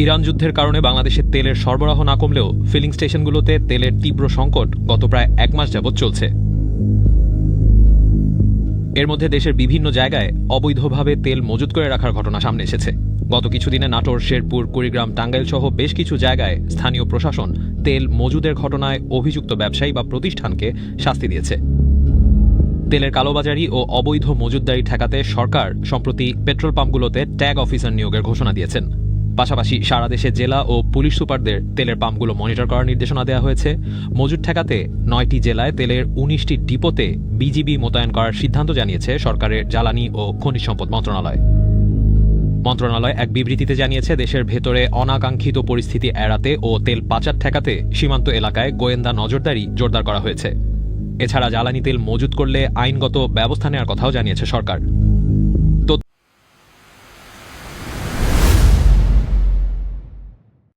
Iran যুদ্ধের কারণে বাংলাদেশের তেলের সরবরাহ না কমলেও ফিলিং স্টেশনগুলোতে তেলের তীব্র সংকট গত প্রায় 1 মাস যাবৎ চলছে। এর মধ্যে দেশের বিভিন্ন জায়গায় অবৈধভাবে তেল মজুত করে রাখার ঘটনা সামনে এসেছে। গত কিছুদিনে নাটোর, শেরপুর, কুড়িগ্রাম, টাঙ্গাইল সহ বেশ কিছু জায়গায় স্থানীয় প্রশাসন তেল মজুদের ঘটনায় অভিযুক্ত ব্যবসায়ী বা প্রতিষ্ঠানকে শাস্তি দিয়েছে। তেলের কালোবাজারি ও অবৈধ মজুতদারি ঠেকাতে সরকার সম্প্রতি পেট্রোল পাম্পগুলোতে ট্যাগ অফিসার নিয়োগের ঘোষণা দিয়েছেন। পাশাপাশি সারা দেশে জেলা ও পুলিশ সুপারদের তেলের পাম্পগুলো মনিটর করার নির্দেশনা দেওয়া হয়েছে। মজুত ঠেকাতে 9টি জেলায় তেলের 19টি ডিপোতে বিজিবি মোতায়েন করার সিদ্ধান্ত জানিয়েছে সরকারের জ্বালানি ও খনিজ সম্পদ মন্ত্রণালয়। মন্ত্রণালয় এক বিবৃতিতে জানিয়েছে, দেশের ভেতরে অনাকাঙ্ক্ষিত পরিস্থিতি এড়াতে ও তেল পাচার ঠেকাতে সীমান্ত এলাকায় গোয়েন্দা নজরদারি জোরদার করা হয়েছে। এছাড়া জ্বালানি তেল মজুত করলে আইনগত ব্যবস্থা নেওয়ার কথাও জানিয়েছে সরকার।